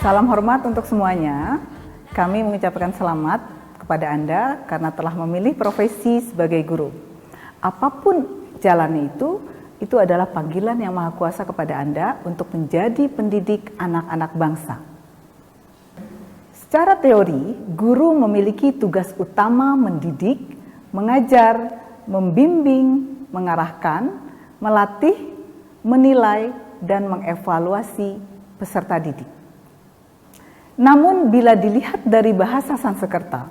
Salam hormat untuk semuanya. Kami mengucapkan selamat kepada Anda karena telah memilih profesi sebagai guru. Apapun jalannya itu adalah panggilan yang Maha Kuasa kepada Anda untuk menjadi pendidik anak-anak bangsa. Secara teori, guru memiliki tugas utama mendidik, mengajar, membimbing, mengarahkan, melatih, menilai, dan mengevaluasi peserta didik. Namun bila dilihat dari bahasa Sanskerta,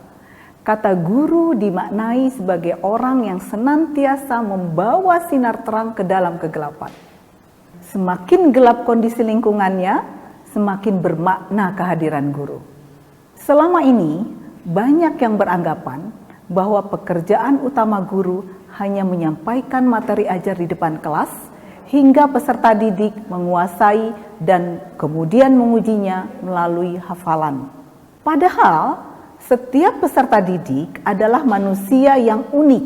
kata guru dimaknai sebagai orang yang senantiasa membawa sinar terang ke dalam kegelapan. Semakin gelap kondisi lingkungannya, semakin bermakna kehadiran guru. Selama ini, banyak yang beranggapan bahwa pekerjaan utama guru hanya menyampaikan materi ajar di depan kelas, hingga peserta didik menguasai dan kemudian mengujinya melalui hafalan. Padahal, setiap peserta didik adalah manusia yang unik,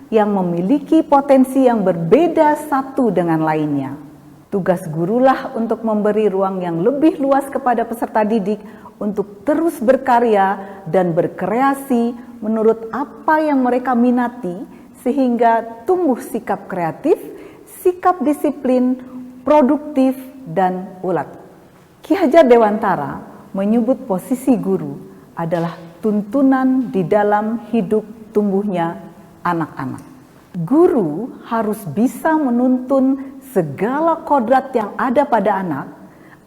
yang memiliki potensi yang berbeda satu dengan lainnya. Tugas gurulah untuk memberi ruang yang lebih luas kepada peserta didik untuk terus berkarya dan berkreasi menurut apa yang mereka minati, sehingga tumbuh sikap kreatif, sikap disiplin, produktif, dan ulet. Ki Hajar Dewantara menyebut posisi guru adalah tuntunan di dalam hidup tumbuhnya anak-anak. Guru harus bisa menuntun segala kodrat yang ada pada anak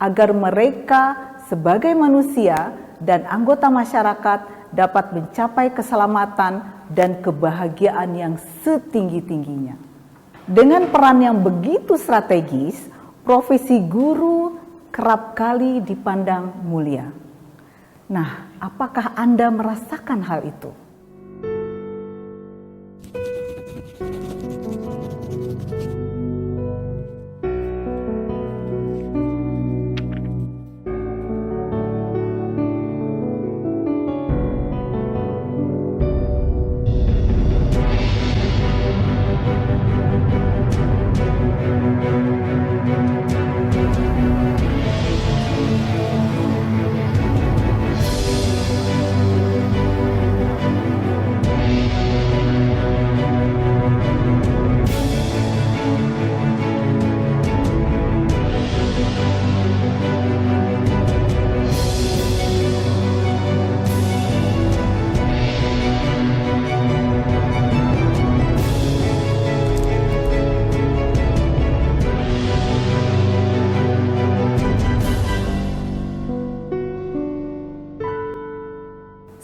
agar mereka sebagai manusia dan anggota masyarakat dapat mencapai keselamatan dan kebahagiaan yang setinggi-tingginya. Dengan peran yang begitu strategis, profesi guru kerap kali dipandang mulia. Nah, apakah Anda merasakan hal itu?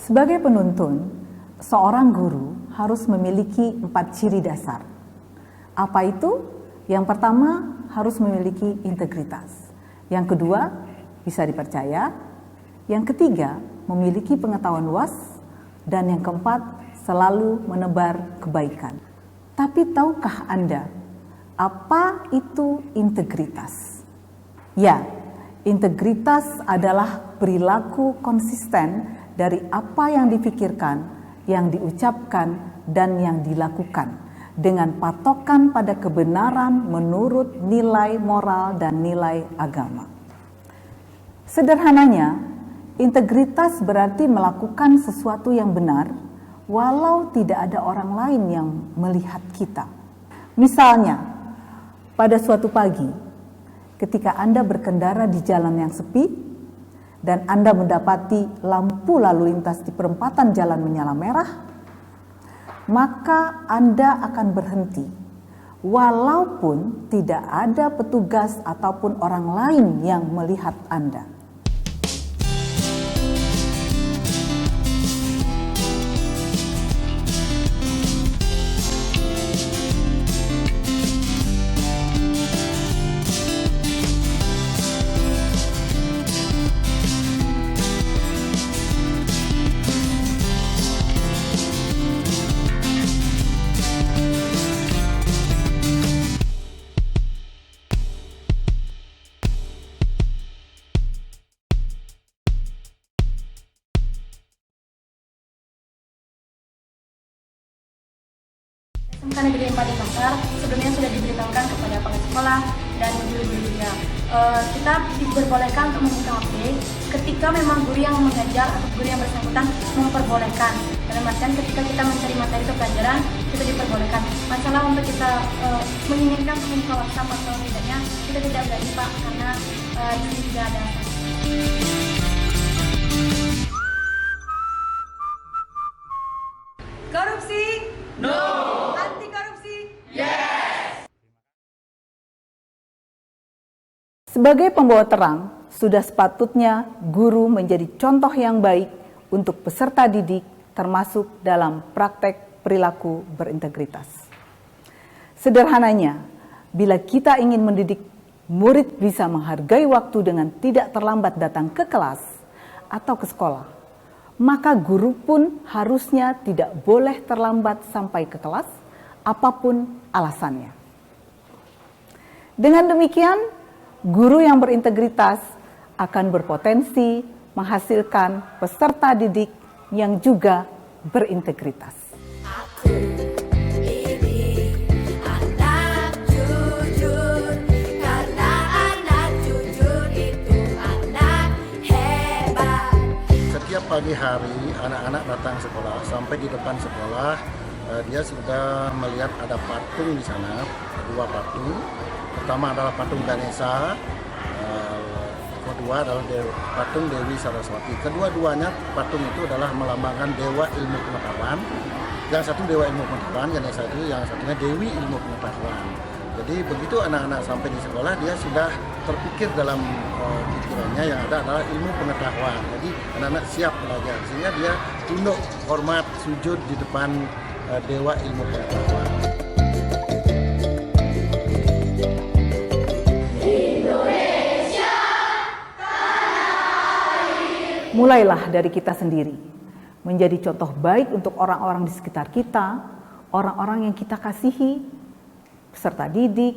Sebagai penuntun, seorang guru harus memiliki 4 ciri dasar. Apa itu? Yang pertama, harus memiliki integritas. Yang kedua, bisa dipercaya. Yang ketiga, memiliki pengetahuan luas. Dan yang keempat, selalu menebar kebaikan. Tapi tahukah Anda, apa itu integritas? Ya, integritas adalah perilaku konsisten dari apa yang dipikirkan, yang diucapkan, dan yang dilakukan dengan patokan pada kebenaran menurut nilai moral dan nilai agama. Sederhananya, integritas berarti melakukan sesuatu yang benar walau tidak ada orang lain yang melihat kita. Misalnya, pada suatu pagi, ketika Anda berkendara di jalan yang sepi, dan Anda mendapati lampu lalu lintas di perempatan jalan menyala merah, maka Anda akan berhenti, walaupun tidak ada petugas ataupun orang lain yang melihat Anda. SMK Negeri 4 di Pasar sebelumnya sudah diberitahukan kepada pihak sekolah dan guru-gurunya. Kita diperbolehkan untuk membuka HP ketika memang guru yang mengajar atau guru yang bersangkutan memperbolehkan. Dalam artian ketika kita mencari materi pelajaran, kita diperbolehkan. Masalah untuk kita menginginkan membuka WhatsApp atau tidaknya, kita tidak berani Pak, karena di sini tidak ada. Korupsi? No. Anti korupsi? Yes. Sebagai pembawa terang, sudah sepatutnya guru menjadi contoh yang baik untuk peserta didik, termasuk dalam praktek perilaku berintegritas. Sederhananya, bila kita ingin mendidik murid bisa menghargai waktu dengan tidak terlambat datang ke kelas atau ke sekolah, maka guru pun harusnya tidak boleh terlambat sampai ke kelas, apapun alasannya. Dengan demikian, guru yang berintegritas akan berpotensi menghasilkan peserta didik yang juga berintegritas. Setiap pagi hari anak-anak datang sekolah, sampai di depan sekolah dia sudah melihat ada patung di sana, dua patung. Pertama adalah patung Ganesha, kedua adalah patung Dewi Saraswati. Kedua-duanya patung itu adalah melambangkan dewa ilmu pengetahuan. Yang satu dewa ilmu pengetahuan, Ganesha itu, yang satunya Dewi ilmu pengetahuan. Jadi begitu anak-anak sampai di sekolah, dia sudah terpikir dalam pikirannya yang ada adalah ilmu pengetahuan. Jadi anak-anak siap belajar, sehingga dia tunduk, hormat, sujud di depan dewa ilmu pengetahuan. Mulailah dari kita sendiri, menjadi contoh baik untuk orang-orang di sekitar kita, orang-orang yang kita kasihi, peserta didik,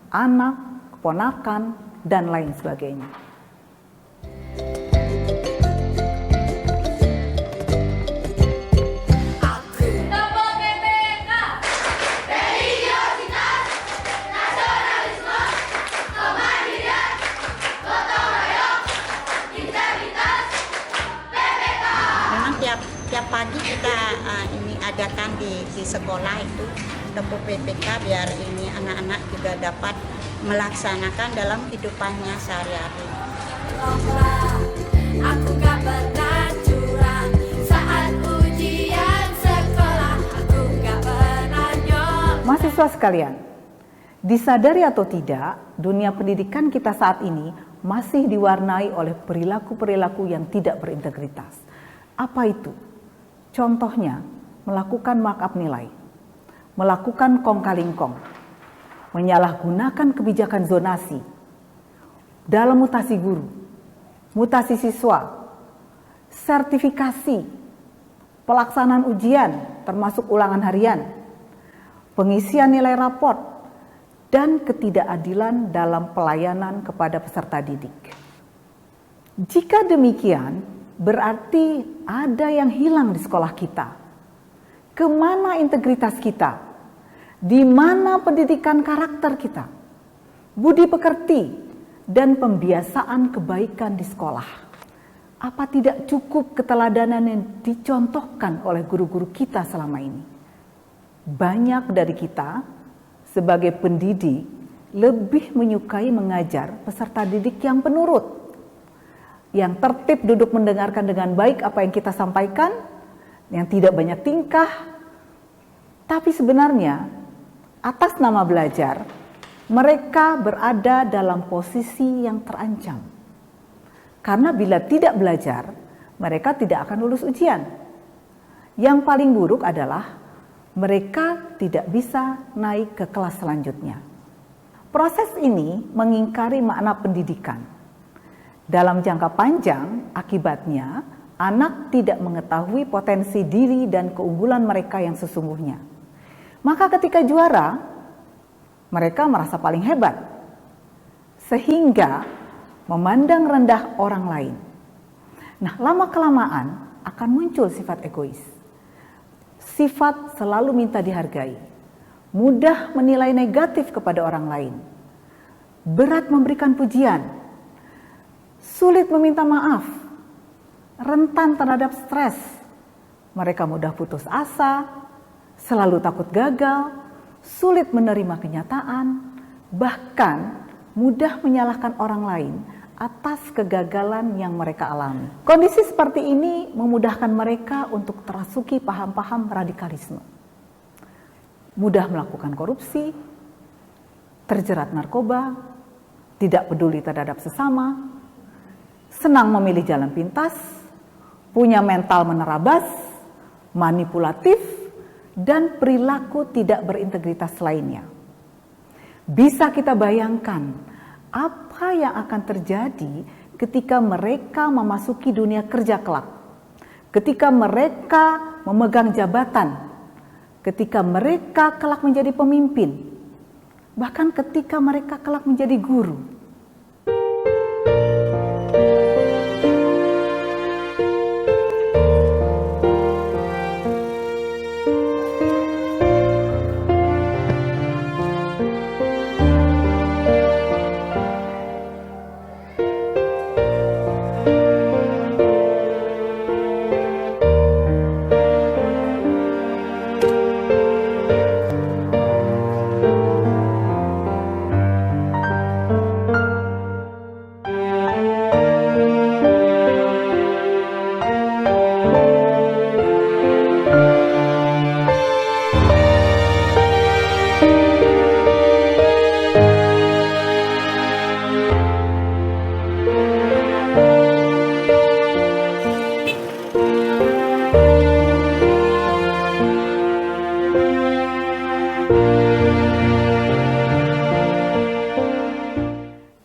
anak, keponakan, dan lain sebagainya. Tiap pagi kita ini adakan di sekolah itu Tepo PPK biar ini anak-anak juga dapat melaksanakan dalam kehidupannya sehari-hari. Aku gak pernah curang saat ujian sekolah. Aku gak pernah nyolong. Mahasiswa sekalian, disadari atau tidak, dunia pendidikan kita saat ini masih diwarnai oleh perilaku-perilaku yang tidak berintegritas. Apa itu? Contohnya, melakukan markup nilai, melakukan kong kaling kong, menyalahgunakan kebijakan zonasi dalam mutasi guru, mutasi siswa, sertifikasi, pelaksanaan ujian termasuk ulangan harian, pengisian nilai raport, dan ketidakadilan dalam pelayanan kepada peserta didik. Jika demikian, berarti ada yang hilang di sekolah kita. Kemana integritas kita? Di mana pendidikan karakter kita? Budi pekerti dan pembiasaan kebaikan di sekolah. Apa tidak cukup keteladanan yang dicontohkan oleh guru-guru kita selama ini? Banyak dari kita sebagai pendidik lebih menyukai mengajar peserta didik yang penurut, yang tertib duduk mendengarkan dengan baik apa yang kita sampaikan, yang tidak banyak tingkah, tapi sebenarnya atas nama belajar, mereka berada dalam posisi yang terancam. Karena bila tidak belajar, mereka tidak akan lulus ujian. Yang paling buruk adalah mereka tidak bisa naik ke kelas selanjutnya. Proses ini mengingkari makna pendidikan. Dalam jangka panjang, akibatnya anak tidak mengetahui potensi diri dan keunggulan mereka yang sesungguhnya. Maka ketika juara, mereka merasa paling hebat, sehingga memandang rendah orang lain. Nah, lama-kelamaan akan muncul sifat egois. Sifat selalu minta dihargai, mudah menilai negatif kepada orang lain, berat memberikan pujian, sulit meminta maaf, rentan terhadap stres. Mereka mudah putus asa, selalu takut gagal, sulit menerima kenyataan, bahkan mudah menyalahkan orang lain atas kegagalan yang mereka alami. Kondisi seperti ini memudahkan mereka untuk terasuki paham-paham radikalisme. Mudah melakukan korupsi, terjerat narkoba, tidak peduli terhadap sesama, senang memilih jalan pintas, punya mental menerabas, manipulatif, dan perilaku tidak berintegritas lainnya. Bisa kita bayangkan apa yang akan terjadi ketika mereka memasuki dunia kerja kelak, ketika mereka memegang jabatan, ketika mereka kelak menjadi pemimpin, bahkan ketika mereka kelak menjadi guru.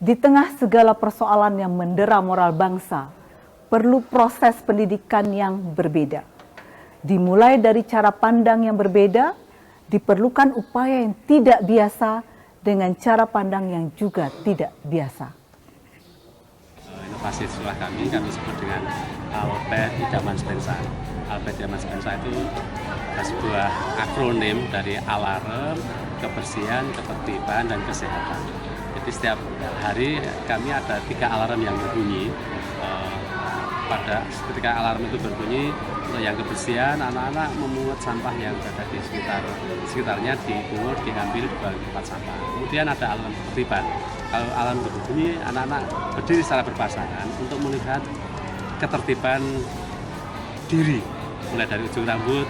Di tengah segala persoalan yang mendera moral bangsa, perlu proses pendidikan yang berbeda. Dimulai dari cara pandang yang berbeda, diperlukan upaya yang tidak biasa dengan cara pandang yang juga tidak biasa. Inovasi sekolah kami sebut dengan Albert Idaman Spensa. Albert Idaman Spensa itu sebuah akronim dari alarm, kebersihan, ketertiban, dan kesehatan. Jadi setiap hari kami ada 3 alarm yang berbunyi. Ketika alarm itu berbunyi, untuk yang kebersihan, anak-anak memungut sampah yang berada di sekitarnya, dipungut, diambil, dibuang di tempat sampah. Kemudian ada alarm ketertiban. Kalau alarm itu berbunyi, anak-anak berdiri secara berpasangan untuk melihat ketertiban diri, mulai dari ujung rambut,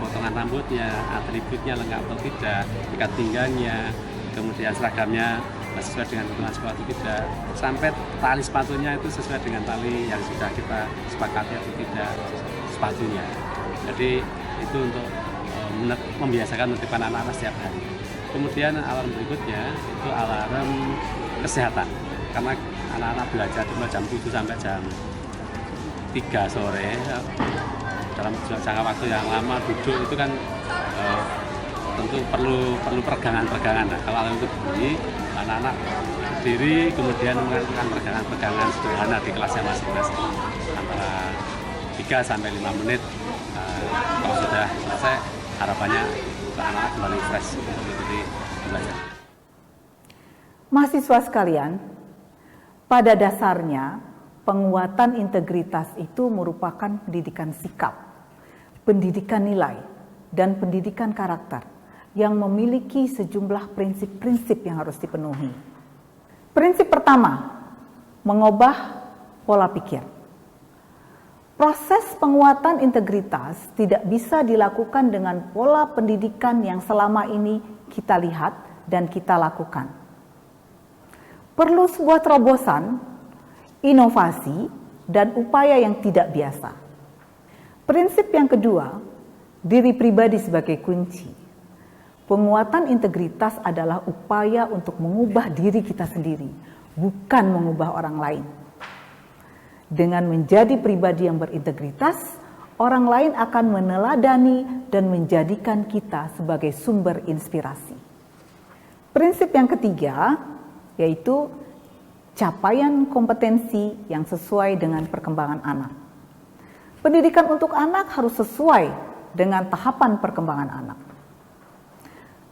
potongan rambutnya, atributnya lengkap atau tidak, ikat pinggangnya, kemudian seragamnya sesuai dengan kebutuhan sekolah atau tidak, sampai tali sepatunya itu sesuai dengan tali yang sudah kita sepakati atau tidak sepatunya. Jadi itu untuk membiasakan menertibkan anak-anak setiap hari. Kemudian alarm berikutnya itu alarm kesehatan, karena anak-anak belajar mulai jam 7 sampai jam 3 sore dalam jangka waktu yang lama duduk itu kan tentu perlu peregangan-peregangan. Nah, kalau alarm itu bunyi, anak-anak berdiri kemudian melakukan peregangan-peregangan sederhana di kelasnya masing-masing antara 3 sampai 5 menit. Kalau sudah selesai, harapannya anak-anak kembali fresh untuk mengikuti belajar. Mahasiswa sekalian, pada dasarnya penguatan integritas itu merupakan pendidikan sikap, pendidikan nilai, dan pendidikan karakter yang memiliki sejumlah prinsip-prinsip yang harus dipenuhi. Prinsip pertama, mengubah pola pikir. Proses penguatan integritas tidak bisa dilakukan dengan pola pendidikan yang selama ini kita lihat dan kita lakukan. Perlu sebuah terobosan, inovasi, dan upaya yang tidak biasa. Prinsip yang kedua, diri pribadi sebagai kunci. Penguatan integritas adalah upaya untuk mengubah diri kita sendiri, bukan mengubah orang lain. Dengan menjadi pribadi yang berintegritas, orang lain akan meneladani dan menjadikan kita sebagai sumber inspirasi. Prinsip yang ketiga, yaitu capaian kompetensi yang sesuai dengan perkembangan anak. Pendidikan untuk anak harus sesuai dengan tahapan perkembangan anak.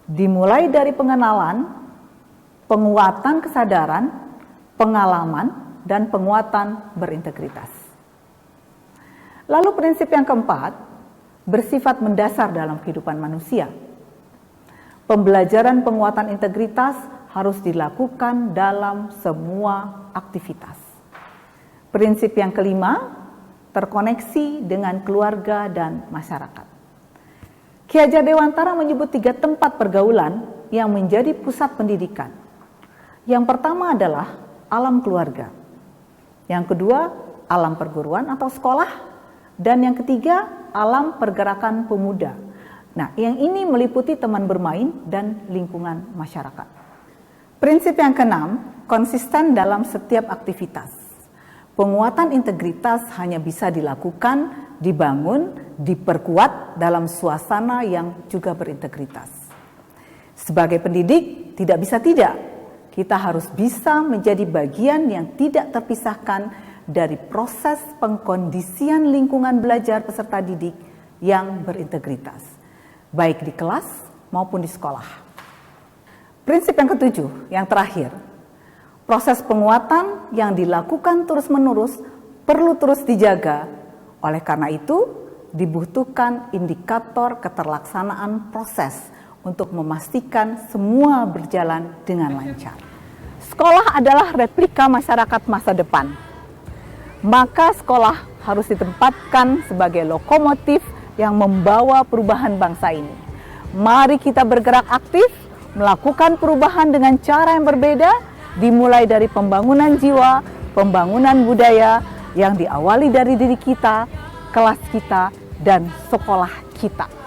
Dimulai dari pengenalan, penguatan kesadaran, pengalaman, dan penguatan berintegritas. Lalu prinsip yang keempat, bersifat mendasar dalam kehidupan manusia. Pembelajaran penguatan integritas harus dilakukan dalam semua aktivitas. Prinsip yang kelima, terkoneksi dengan keluarga dan masyarakat. Ki Hajar Dewantara menyebut 3 tempat pergaulan yang menjadi pusat pendidikan. Yang pertama adalah alam keluarga. Yang kedua, alam perguruan atau sekolah. Dan yang ketiga, alam pergerakan pemuda. Nah, yang ini meliputi teman bermain dan lingkungan masyarakat. Prinsip yang keenam, konsisten dalam setiap aktivitas. Penguatan integritas hanya bisa dilakukan, dibangun, diperkuat dalam suasana yang juga berintegritas. Sebagai pendidik, tidak bisa tidak. Kita harus bisa menjadi bagian yang tidak terpisahkan dari proses pengkondisian lingkungan belajar peserta didik yang berintegritas, baik di kelas maupun di sekolah. Prinsip yang ketujuh, yang terakhir, proses penguatan yang dilakukan terus-menerus perlu terus dijaga. Oleh karena itu, dibutuhkan indikator keterlaksanaan proses untuk memastikan semua berjalan dengan lancar. Sekolah adalah replika masyarakat masa depan. Maka sekolah harus ditempatkan sebagai lokomotif yang membawa perubahan bangsa ini. Mari kita bergerak aktif, melakukan perubahan dengan cara yang berbeda, dimulai dari pembangunan jiwa, pembangunan budaya yang diawali dari diri kita, kelas kita, dan sekolah kita.